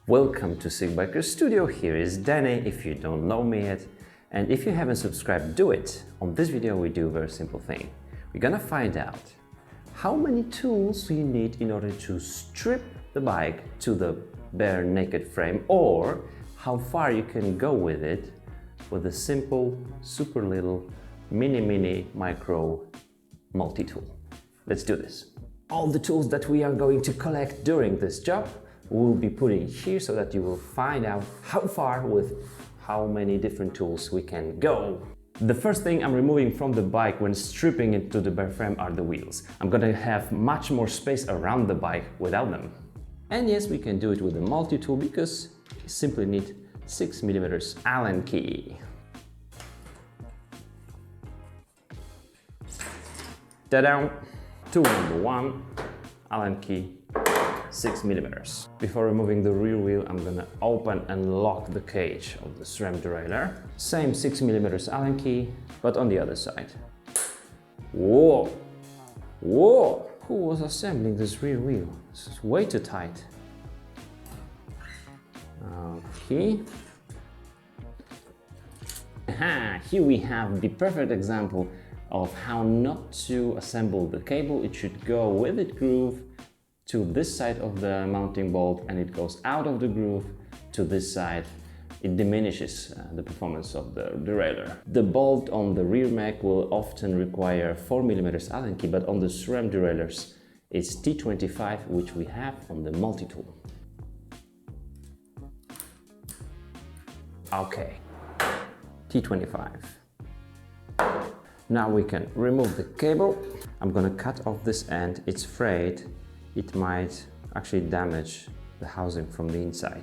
Welcome to Sigbiker Studio. Here is Danny, if you don't know me yet. And if you haven't subscribed, do it. On this video we do a very simple thing. We're gonna find out how many tools you need in order to strip the bike to the bare naked frame, or how far you can go with it with a simple, super little, mini micro multi-tool. Let's do this. All the tools that we are going to collect during this job we'll be putting here so that you will find out how far with how many different tools we can go. The first thing I'm removing from the bike when stripping it to the bare frame are the wheels. I'm gonna have much more space around the bike without them. And yes, we can do it with a multi-tool because you simply need 6mm Allen key. Ta-da! Tool number one, Allen key, 6mm. Before removing the rear wheel, I'm gonna open and lock the cage of the SRAM derailleur. Same 6mm Allen key, but on the other side. Whoa! Whoa! Who was assembling this rear wheel? This is way too tight. Okay. Aha! Here we have the perfect example of how not to assemble the cable. It should go with its groove to this side of the mounting bolt, and it goes out of the groove to this side. It diminishes the performance of the derailleur. The bolt on the rear mag will often require 4mm Allen key, but on the SRAM derailleurs it's T25, which we have on the multi-tool. Okay, T25. Now we can remove the cable. I'm gonna cut off this end. It's frayed. It might actually damage the housing from the inside.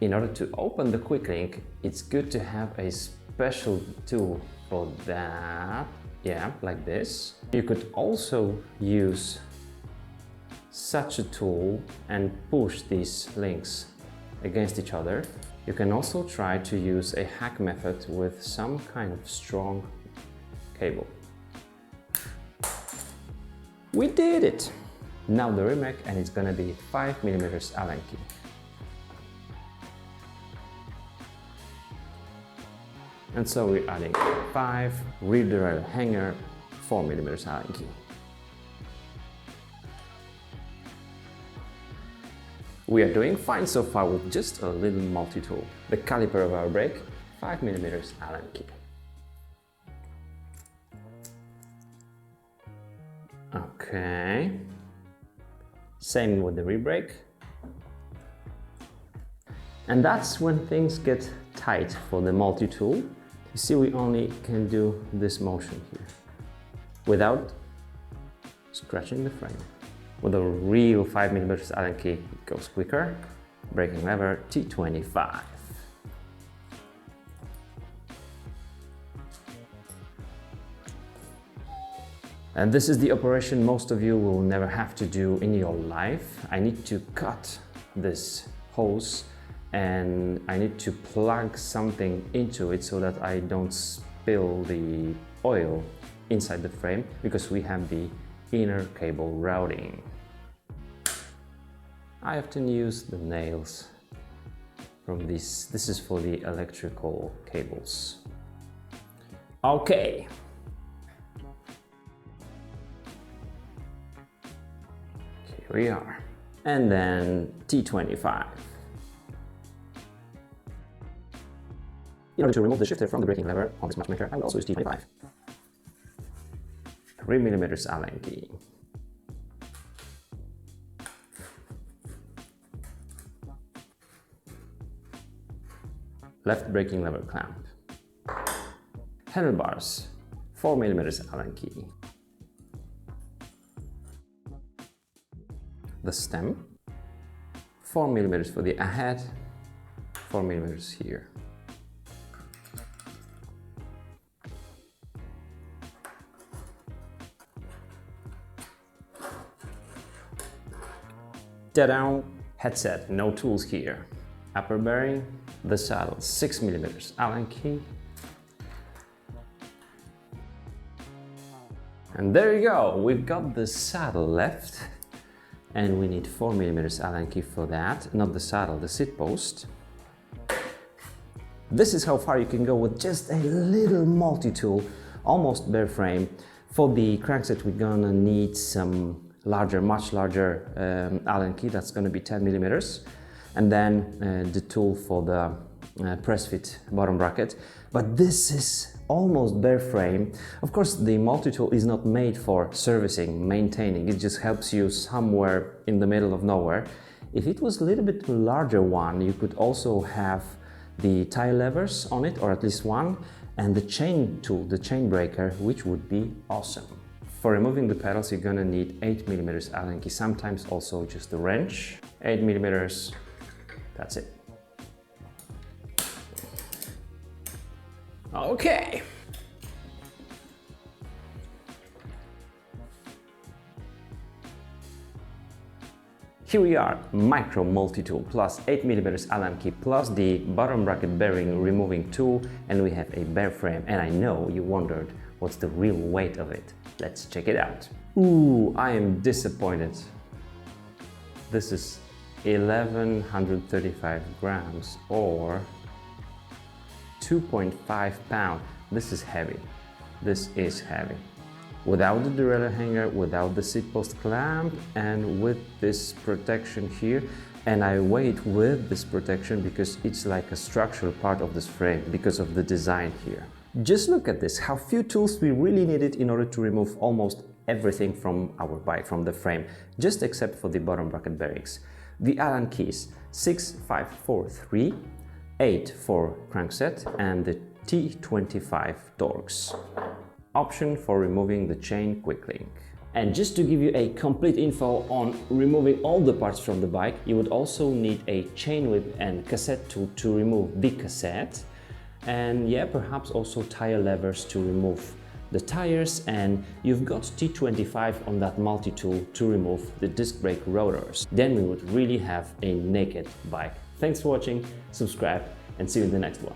In order to open the quick link, it's good to have a special tool for that. Yeah, like this. You could also use such a tool and push these links against each other. You can also try to use a hack method with some kind of strong cable. We did it! Now the rear mag, and it's gonna be 5mm Allen key. And so we're adding 5, rear derailleur hanger, 4mm Allen key. We are doing fine so far with just a little multi-tool. The caliper of our brake, 5mm Allen key. Okay. Same with the rear brake. And that's when things get tight for the multi-tool. You see, we only can do this motion here without scratching the frame. With a real 5mm Allen key, it goes quicker. Braking lever T25. And this is the operation most of you will never have to do in your life. I need to cut this hose and I need to plug something into it so that I don't spill the oil inside the frame, because we have the inner cable routing. I often use the nails from this. This is for the electrical cables. Okay. Here we are. And then T25. In order to remove the shifter from the braking lever on this matchmaker, I will also use T25. 3mm Allen key. Left braking lever clamp. Handlebars, 4mm Allen key. The stem, 4mm for the ahead, 4mm here. Ta-da! Headset, no tools here. Upper bearing, the saddle, 6mm Allen key. And there you go, we've got the saddle left. and we need 4mm Allen key for that, not the saddle, the seat post. This is how far you can go with just a little multi-tool, almost bare frame. For the crankset, we're gonna need some larger, much larger Allen key. That's gonna be 10mm, and then the tool for the press fit bottom bracket. But this is almost bare frame. Of course, the multi-tool is not made for servicing, maintaining. It just helps you somewhere in the middle of nowhere. If it was a little bit larger one, you could also have the tire levers on it, or at least one, and the chain tool, the chain breaker, which would be awesome. For removing the pedals, you're gonna need 8mm Allen key, sometimes also just a wrench. 8mm, that's it. Okay. Here we are, micro multi-tool plus 8mm Allen key plus the bottom bracket bearing removing tool, and we have a bare frame. And I know you wondered what's the real weight of it. Let's check it out. Ooh, I am disappointed. This is 1135 grams or 2.5 pounds. This is heavy. This is heavy. Without the derailleur hanger, without the seat post clamp, and with this protection here. And I weigh it with this protection because it's like a structural part of this frame because of the design here. Just look at this, how few tools we really needed in order to remove almost everything from our bike, from the frame, just except for the bottom bracket bearings. The Allen keys, 6, 5, 4, 3, 8 for crankset, and the T25 Torx. Option for removing the chain quick link. And just to give you a complete info on removing all the parts from the bike, you would also need a chain whip and cassette tool to remove the cassette, and yeah, perhaps also tire levers to remove the tires, and you've got T25 on that multi-tool to remove the disc brake rotors. Then we would really have a naked bike. Thanks for watching, subscribe, and see you in the next one.